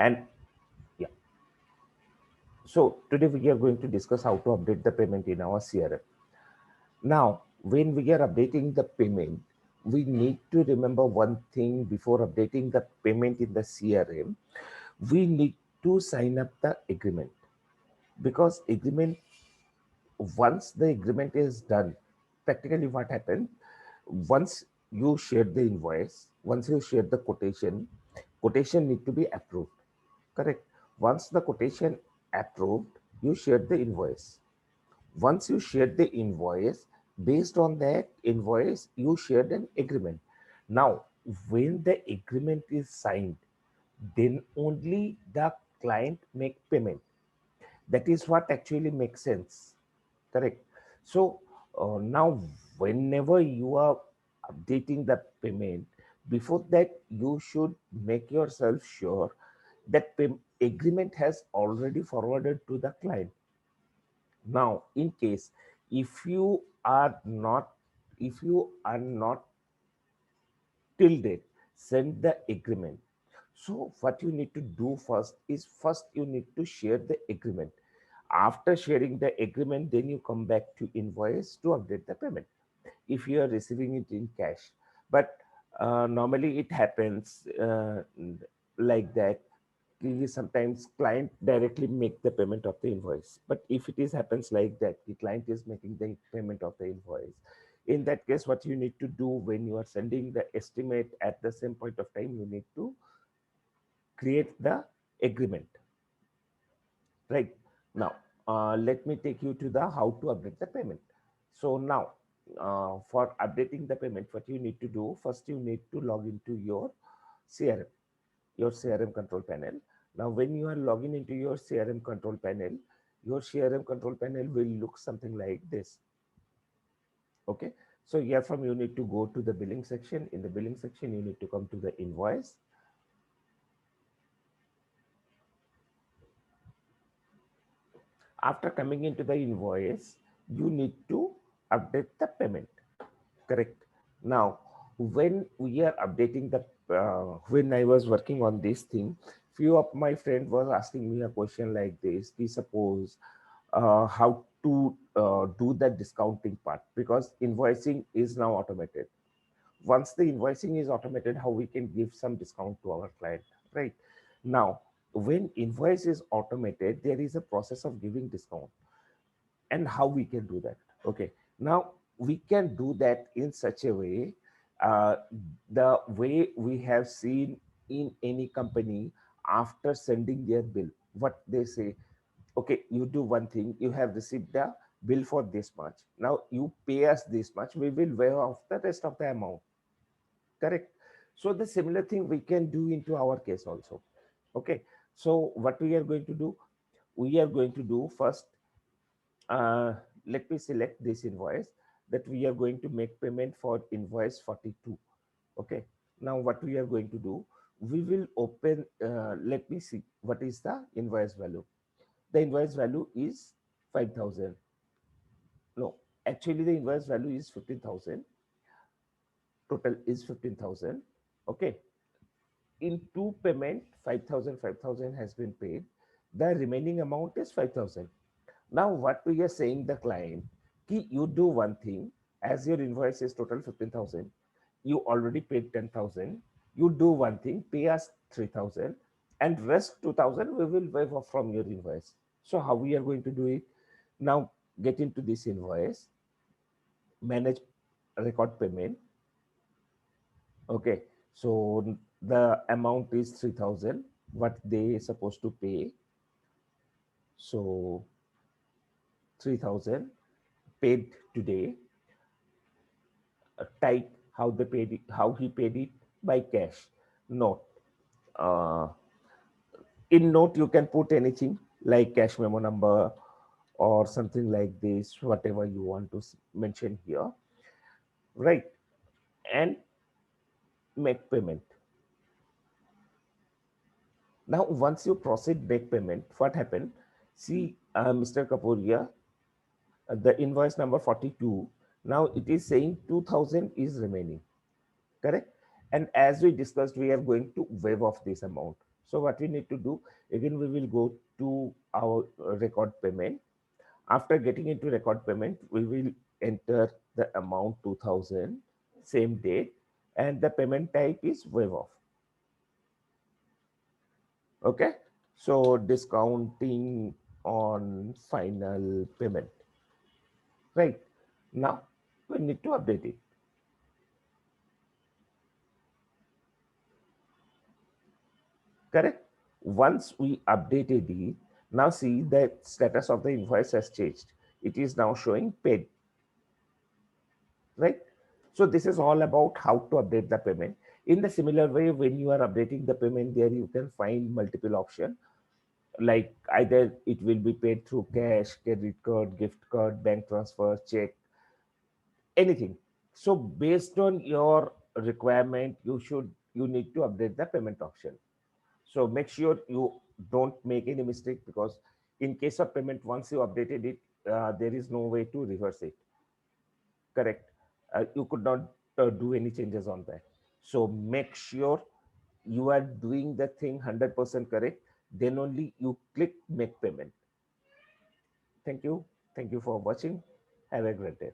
And yeah, so today we are going to discuss how to update the payment in our CRM. Now, when we are updating the payment, we need to remember one thing before updating the payment in the CRM. We need to sign up the agreement, because agreement, once the agreement is done, practically what happened, once you share the invoice, once you share the quotation need to be approved. Correct. Once the quotation approved, you share the invoice. Once you share the invoice, based on that invoice, you shared an agreement. Now, when the agreement is signed, then only the client make payment. That is what actually makes sense. Correct. So now, whenever you are updating the payment, before that, you should make yourself sure that agreement has already forwarded to the client. Now, in case if you are not, if you are not till date send the agreement, so what you need to do first is, first you need to share the agreement. After sharing the agreement, then you come back to invoice to update the payment if you are receiving it in cash. But normally it happens like that. Sometimes client directly make the payment of the invoice, but if it is happens like that, the client is making the payment of the invoice, in that case what you need to do, when you are sending the estimate, at the same point of time you need to create the agreement. Right. Now, let me take you to the how to update the payment. So now, for updating the payment, what you need to do, first you need to log into your CRM, your CRM control panel. Now, when you are logging into your CRM control panel, your CRM control panel will look something like this. Okay. So here from you need to go to the billing section. In the billing section, you need to come to the invoice. After coming into the invoice, you need to update the payment. Correct. Now, when we are updating the, when I was working on this thing, few of my friend was asking me a question like this. We suppose how to do the discounting part, because invoicing is now automated. Once the invoicing is automated, how we can give some discount to our client, right? Now, when invoice is automated, there is a process of giving discount, and how we can do that. Okay, now we can do that in such a way, uh, the way we have seen in any company. After sending their bill, what they say, okay, you do one thing, you have received the bill for this much, now you pay us this much, we will waive off the rest of the amount. Correct. So the similar thing we can do into our case also. Okay, so what we are going to do, we are going to do first, uh, let me select this invoice, that we are going to make payment for invoice 42. Okay, now what we are going to do, we will open, let me see what is the invoice value. The invoice value is 5,000. No, actually the invoice value is 15,000. Total is 15,000. Okay, in two payment, 5,000 has been paid. The remaining amount is 5,000. Now, what we are saying the client, ki you do one thing, as your invoice is total 15,000, you already paid 10,000. You do one thing, pay us 3,000, and rest 2,000 we will waive off from your invoice. So how we are going to do it? Now, get into this invoice, manage record payment. Okay, so the amount is 3,000, what they supposed to pay. So 3,000 paid today. Type how they paid it, how he paid it by cash. Note. Uh, in note, you can put anything like cash memo number or something like this, whatever you want to mention here, right? And make payment. Now, once you proceed make payment, what happened? See, Mr. Kapuria, the invoice number 42. Now it is saying 2,000 is remaining. Correct. And as we discussed, we are going to waive off this amount. So what we need to do, again, we will go to our record payment. After getting into record payment, we will enter the amount 2000, same date, and the payment type is waive off. Okay, so discounting on final payment. Right, now we need to update it. Correct. Once we updated it, now see the status of the invoice has changed. It is now showing paid. Right. So this is all about how to update the payment. In the similar way, when you are updating the payment, there you can find multiple options, like either it will be paid through cash, credit card, gift card, bank transfer, check, anything. So based on your requirement, you need to update the payment option. So make sure you don't make any mistake, because in case of payment, once you updated it, there is no way to reverse it. Correct. You could not do any changes on that. So make sure you are doing the thing 100% correct. Then only you click make payment. Thank you. Thank you for watching. Have a great day.